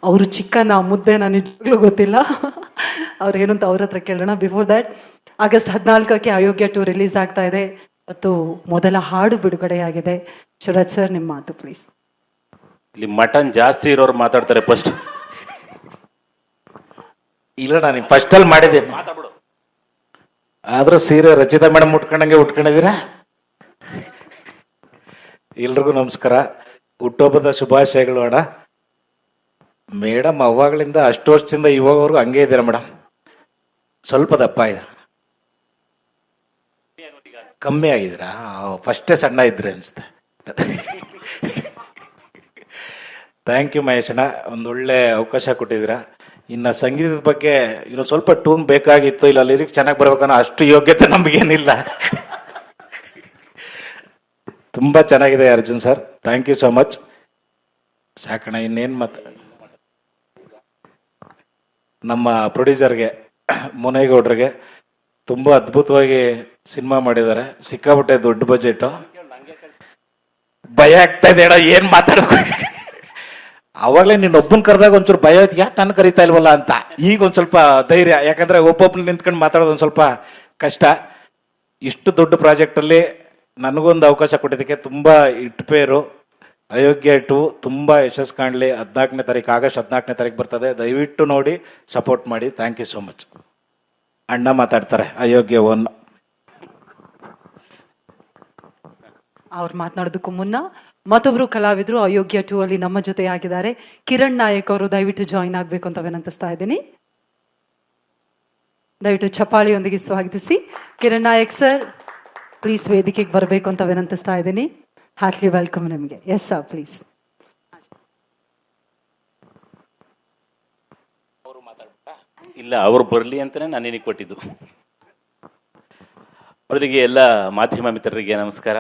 ಅವರು ಚಿಕ್ಕನ ಮುದ್ದೆ ನಾನು ನಿಜವಾಗ್ಲೂ ಗೊತ್ತಿಲ್ಲ. ಅವ್ರು ಏನು ಅಂತ ಅವ್ರ ಹತ್ರ ಕೇಳೋಣ. ಬಿಫೋರ್ ದ್ಯಾಟ್, ಆಗಸ್ಟ್ 14ಕ್ಕೆ ಅಯೋಗ್ಯ 2 ರಿಲೀಸ್ ಆಗ್ತಾ ಇದೆ ಮತ್ತು ಮೊದಲ ಹಾಡು ಬಿಡುಗಡೆಯಾಗಿದೆ. ಶರತ್ ಸರ್, ನಿಮ್ಮ ಮಾತು ಪ್ಲೀಸ್. ಇಲ್ಲಿ ಮಟನ್ ಜಾಸ್ತಿ ಇರೋರು ಮಾತಾಡ್ತಾರೆ ಫಸ್ಟ್. ಇಲ್ಲ, ನಾನು ಫಸ್ಟ್ ಅಲ್ಲಿ ಮಾಡಿದ್ದೆ. ಆದ್ರೂ ಸೀರೆ ರಚಿತಾ ಮೇಡಮ್ ಉಟ್ಕೊಂಡಂಗೆ ಉಟ್ಕೊಂಡಿದ್ದೀರಾ. ಎಲ್ರಿಗೂ ನಮಸ್ಕಾರ, ಹುಟ್ಟುಹಬ್ಬದ ಶುಭಾಶಯಗಳು ಅಣ್ಣ. ಮೇಡಮ್ ಅವಾಗಳಿಂದ ಅಷ್ಟು ವರ್ಷದಿಂದ ಇವಾಗವರೆಗೂ ಹಂಗೆ ಇದ್ದೀರಾ ಮೇಡಮ್. ಸ್ವಲ್ಪ ದಪ್ಪ ಇದೆ, ಕಮ್ಮಿ ಆಗಿದ್ದೀರಾ? ಫಸ್ಟೇ ಸಣ್ಣ ಇದ್ರಿ ಅನ್ಸುತ್ತೆ. ಥ್ಯಾಂಕ್ ಯು ಮಹೇಶ್ ಅಣ್ಣ, ಒಂದು ಒಳ್ಳೆ ಅವಕಾಶ ಕೊಟ್ಟಿದ್ದೀರಾ. ಇನ್ನು ಸಂಗೀತದ ಬಗ್ಗೆ ಇನ್ನು ಸ್ವಲ್ಪ ಟೂನ್ ಬೇಕಾಗಿತ್ತು, ಇಲ್ಲ ಲಿರಿಕ್ಸ್ ಚೆನ್ನಾಗಿ ಬರ್ಬೇಕನ್ನೋ ಅಷ್ಟು ಯೋಗ್ಯತೆ ನಮಗೇನಿಲ್ಲ. ತುಂಬ ಚೆನ್ನಾಗಿದೆ Arjun sir, thank you so much. ಸಾಕಣ, ಇನ್ನೇನು ಮತ್ತೆ ನಮ್ಮ ಪ್ರೊಡ್ಯೂಸರ್ಗೆ ಮುನೇಗೌಡ್ರಿಗೆ ತುಂಬ ಅದ್ಭುತವಾಗಿ ಸಿನಿಮಾ ಮಾಡಿದ್ದಾರೆ. ಸಿಕ್ಕಾಬಿಟ್ಟೆ ದೊಡ್ಡ ಬಜೆಟ್. ಭಯ ಆಗ್ತಾ ಇದೆ ಅಣ್ಣ, ಏನು ಮಾತಾಡಬೇಕು. ಅವಾಗಲೇ ನೀನು ಒಬ್ಬನ ಕರೆದಾಗ ಒಂಚೂರು ಭಯ ಆಯ್ತು, ಯಾಕೆ ನಾನು ಕರಿತಾ ಇಲ್ವಲ್ಲ ಅಂತ. ಈಗ ಒಂದು ಸ್ವಲ್ಪ ಧೈರ್ಯ, ಯಾಕಂದ್ರೆ ಒಬ್ಬೊಬ್ಬನ ನಿಂತ್ಕೊಂಡು ಮಾತಾಡೋದು ಒಂದು ಸ್ವಲ್ಪ ಕಷ್ಟ. ಇಷ್ಟು ದೊಡ್ಡ ಪ್ರಾಜೆಕ್ಟಲ್ಲಿ ನನಗೊಂದು ಅವಕಾಶ ಕೊಟ್ಟಿದ್ದಕ್ಕೆ ತುಂಬ ಇಟ್ಪೇರು. ಅಯೋಗ್ಯ 2 ತುಂಬ ಯಶಸ್ಸು ಕಾಣಲಿ. 14ನೇ ತಾರೀಕು, ಆಗಸ್ಟ್ 14ನೇ ತಾರೀಕು ಬರ್ತದೆ. ದಯವಿಟ್ಟು ನೋಡಿ ಸಪೋರ್ಟ್ ಮಾಡಿ. Thank you so much. ಅಣ್ಣ ಮಾತಾಡ್ತಾರೆ ಅಯೋಗ್ಯ 1. ಅವ್ರು ಮಾತನಾಡೋದಕ್ಕೂ ಮುನ್ನ ಮತ್ತೊಬ್ರು ಕಲಾವಿದರು ಅಯೋಗ್ಯ 2 ಅಲ್ಲಿ ನಮ್ಮ ಜೊತೆ ಆಗಿದ್ದಾರೆ. ಕಿರಣ್ ನಾಯಕ್ ಅವರು ದಯವಿಟ್ಟು ಜಾಯಿನ್ ಆಗ್ಬೇಕು ಅಂತ ವಿನಂತಿಸ್ತಾ ಇದ್ದೀನಿ. ದಯವಿಟ್ಟು ಚಪ್ಪಾಳಿಯೊಂದಿಗೆ ಸ್ವಾಗತಿಸಿ. ಕಿರಣ್ ನಾಯಕ್ ಸರ್, ಪ್ಲೀಸ್ ವೇದಿಕೆಗೆ ಬರಬೇಕು ಅಂತ ವಿನಂತಿಸ್ತಾ ಇದ್ದೀನಿ. ಹಾರ್ಟ್ಲಿ ವೆಲ್ಕಮ್ ನಿಮಗೆ. Yes sir, please. ಇಲ್ಲ, ಅವ್ರು ಬರಲಿ ಅಂತಾನೆ ನಾನು ನಿನಗೆ ಕೊಟ್ಟಿದ್ದು. ಮೊದಲಿಗೆ ಎಲ್ಲ ಮಾಧ್ಯಮ ಮಿತ್ರರಿಗೆ ನಮಸ್ಕಾರ.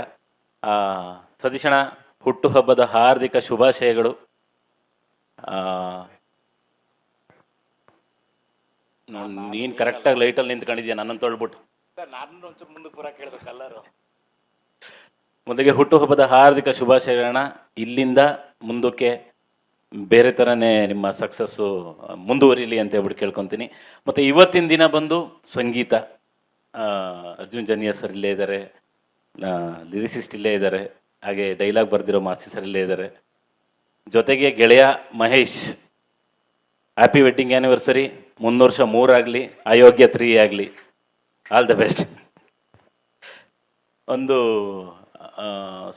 ಸತೀಶಣ್ಣ, ಹುಟ್ಟುಹಬ್ಬದ ಹಾರ್ದಿಕ ಶುಭಾಶಯಗಳು. ನೀನ್ ಕರೆಕ್ಟಾಗಿ ಲೈಟಲ್ಲಿ ನಿಂತ್ಕೊಂಡಿದ್ಯಾ, ನನ್ನನ್ನು ತೊಳ್ಬಿಟ್ಟು. ಮೊದಲಿಗೆ ಹುಟ್ಟುಹಬ್ಬದ ಹಾರ್ದಿಕ ಶುಭಾಶಯಗಳನ್ನ. ಇಲ್ಲಿಂದ ಮುಂದಕ್ಕೆ ಬೇರೆ ಥರನೇ ನಿಮ್ಮ ಸಕ್ಸಸ್ಸು ಮುಂದುವರಿಲಿ ಅಂತ ಹೇಳ್ಬಿಟ್ಟು ಕೇಳ್ಕೊತೀನಿ. ಮತ್ತು ಇವತ್ತಿನ ದಿನ ಬಂದು ಸಂಗೀತ, ಅರ್ಜುನ್ ಜನಿಯಾ ಸರ್ ಇಲ್ಲೇ ಇದ್ದಾರೆ, ಲಿರಿಸಿಸ್ಟ್ ಇಲ್ಲೇ ಇದ್ದಾರೆ, ಹಾಗೆ ಡೈಲಾಗ್ ಬರೆದಿರೋ ಮಾಸ್ತಿ ಸರ್ ಇಲ್ಲೇ ಇದ್ದಾರೆ. ಜೊತೆಗೆ ಗೆಳೆಯ ಮಹೇಶ್, ಹ್ಯಾಪಿ ವೆಡ್ಡಿಂಗ್ ಆ್ಯನಿವರ್ಸರಿ. 3 ವರ್ಷ 3 ಆಗಲಿ, ಅಯೋಗ್ಯ 3 ಆಗಲಿ. All the best.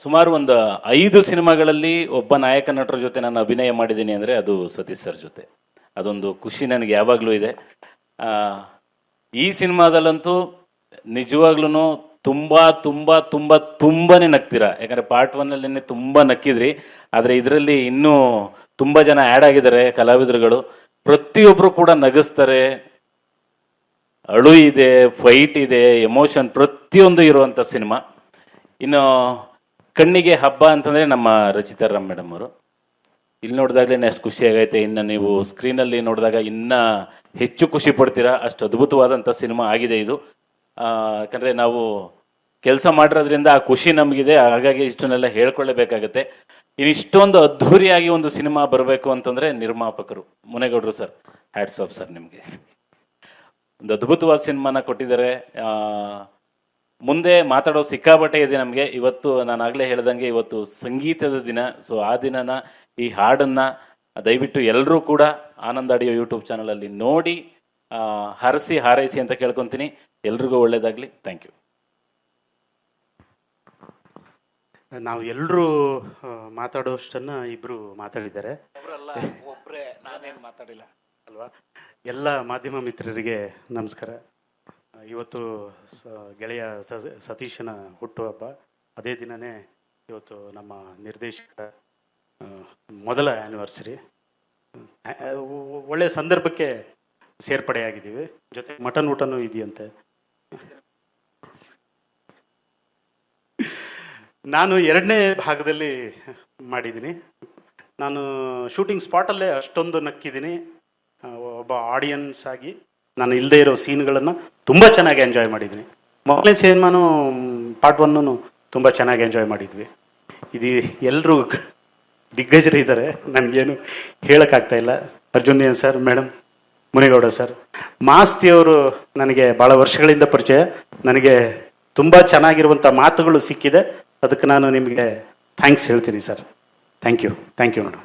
ಸುಮಾರು ಒಂದು 5 ಸಿನಿಮಾಗಳಲ್ಲಿ ಒಬ್ಬ ನಾಯಕ ನಟರ ಜೊತೆ ನಾನು ಅಭಿನಯ ಮಾಡಿದ್ದೀನಿ ಅಂದರೆ ಅದು ಸತೀಶ್ ಸರ್ ಜೊತೆ. ಅದೊಂದು ಖುಷಿ ನನಗೆ ಯಾವಾಗಲೂ ಇದೆ. ಈ ಸಿನಿಮಾದಲ್ಲಂತೂ ನಿಜವಾಗ್ಲೂ ತುಂಬಾನೇ ನಗ್ತೀರಾ. ಯಾಕಂದರೆ ಪಾರ್ಟ್ 1 ತುಂಬ ನಕ್ಕಿದ್ರಿ, ಆದರೆ ಇದರಲ್ಲಿ ಇನ್ನೂ ತುಂಬ ಜನ ಆ್ಯಡ್ ಆಗಿದ್ದಾರೆ ಕಲಾವಿದರುಗಳು. ಪ್ರತಿಯೊಬ್ಬರು ಕೂಡ ನಗಿಸ್ತಾರೆ. ಅಳು ಇದೆ, ಫೈಟ್ ಇದೆ, ಎಮೋಷನ್ ಪ್ರತಿಯೊಂದು ಇರುವಂಥ ಸಿನಿಮಾ. ಇನ್ನು ಕಣ್ಣಿಗೆ ಹಬ್ಬ ಅಂತಂದರೆ ನಮ್ಮ ರಚಿತಾ ರಾಮ್ ಮೇಡಮ್ ಅವರು. ಇಲ್ಲಿ ನೋಡಿದಾಗಲೇ ಅಷ್ಟು ಖುಷಿ ಆಗೈತೆ. ಇನ್ನು ನೀವು ಸ್ಕ್ರೀನಲ್ಲಿ ನೋಡಿದಾಗ ಇನ್ನೂ ಹೆಚ್ಚು ಖುಷಿ ಪಡ್ತೀರಾ. ಅಷ್ಟು ಅದ್ಭುತವಾದಂಥ ಸಿನಿಮಾ ಆಗಿದೆ ಇದು. ಯಾಕಂದರೆ ನಾವು ಕೆಲಸ ಮಾಡಿರೋದ್ರಿಂದ ಆ ಖುಷಿ ನಮಗಿದೆ, ಹಾಗಾಗಿ ಇಷ್ಟನ್ನೆಲ್ಲ ಹೇಳ್ಕೊಳ್ಳೇಬೇಕಾಗತ್ತೆ. ಇನ್ನು ಇಷ್ಟೊಂದು ಅದ್ಧೂರಿಯಾಗಿ ಒಂದು ಸಿನಿಮಾ ಬರಬೇಕು ಅಂತಂದರೆ ನಿರ್ಮಾಪಕರು ಮುನೇಗೌಡರು ಸರ್, ಹ್ಯಾಟ್ಸ್ ಆಫ್ ಸರ್ ನಿಮಗೆ. ಒಂದು ಅದ್ಭುತವಾದ ಸಿನಿಮಾನ ಕೊಟ್ಟಿದ್ದಾರೆ. ಮುಂದೆ ಮಾತಾಡೋ ಸಿಕ್ಕಾಪಟ್ಟೆ ಇದೆ ನಮಗೆ. ಇವತ್ತು ನಾನು ಆಗಲೇ ಹೇಳ್ದಂಗೆ ಇವತ್ತು ಸಂಗೀತದ ದಿನ. ಸೊ ಆ ದಿನನ ಈ ಹಾಡನ್ನು ದಯವಿಟ್ಟು ಎಲ್ಲರೂ ಕೂಡ ಆನಂದ್ ಆಡಿಯೋ ಯೂಟ್ಯೂಬ್ ಚಾನಲಲ್ಲಿ ನೋಡಿ ಹರಸಿ ಹಾರೈಸಿ ಅಂತ ಕೇಳ್ಕೊತೀನಿ. ಎಲ್ರಿಗೂ ಒಳ್ಳೇದಾಗಲಿ. Thank you. ನಾವು ಎಲ್ಲರೂ ಮಾತಾಡೋಷ್ಟನ್ನ ಇಬ್ಬರು ಮಾತಾಡಿದ್ದಾರೆ ನಾನೇನು ಮಾತಾಡಿಲ್ಲ ಅಲ್ವಾ. ಎಲ್ಲ ಮಾಧ್ಯಮ ಮಿತ್ರರಿಗೆ ನಮಸ್ಕಾರ. ಇವತ್ತು ಗೆಳೆಯ ಸತೀಶನ ಹುಟ್ಟುಹಬ್ಬ. ಅದೇ ದಿನವೇ ಇವತ್ತು ನಮ್ಮ ನಿರ್ದೇಶಕ ಮೊದಲ ಆ್ಯನಿವರ್ಸರಿ. ಒಳ್ಳೆಯ ಸಂದರ್ಭಕ್ಕೆ ಸೇರ್ಪಡೆಯಾಗಿದ್ದೀವಿ. ಜೊತೆ ಮಟನ್ ಊಟನೂ ಇದೆಯಂತೆ. ನಾನು 2ನೇ ಭಾಗದಲ್ಲಿ ಮಾಡಿದ್ದೀನಿ. ನಾನು ಶೂಟಿಂಗ್ ಸ್ಪಾಟಲ್ಲೇ ಅಷ್ಟೊಂದು ನಕ್ಕಿದ್ದೀನಿ. ಒಬ್ಬ ಆಡಿಯನ್ಸ್ ಆಗಿ ನಾನು ಇಲ್ಲದೆ ಇರೋ ಸೀನ್ಗಳನ್ನು ತುಂಬ ಚೆನ್ನಾಗಿ ಎಂಜಾಯ್ ಮಾಡಿದ್ದೀನಿ. ಮೊದಲನೇ ಸಿನಿಮಾನು ಪಾರ್ಟ್ 1 ತುಂಬ ಚೆನ್ನಾಗಿ ಎಂಜಾಯ್ ಮಾಡಿದ್ವಿ. ಇದು ಎಲ್ಲರೂ ದಿಗ್ಗಜರು ಇದ್ದಾರೆ, ನನಗೇನು ಹೇಳೋಕ್ಕಾಗ್ತಾ ಇಲ್ಲ. ಅರ್ಜುನ್ ಸರ್, ಮೇಡಮ್, ಮುನಿಗೌಡ ಸರ್, ಮಾಸ್ತಿಯವರು ನನಗೆ ಭಾಳ ವರ್ಷಗಳಿಂದ ಪರಿಚಯ. ನನಗೆ ತುಂಬ ಚೆನ್ನಾಗಿರುವಂಥ ಮಾತುಗಳು ಸಿಕ್ಕಿದೆ. ಅದಕ್ಕೆ ನಾನು ನಿಮಗೆ ಥ್ಯಾಂಕ್ಸ್ ಹೇಳ್ತೀನಿ ಸರ್. Thank you madam.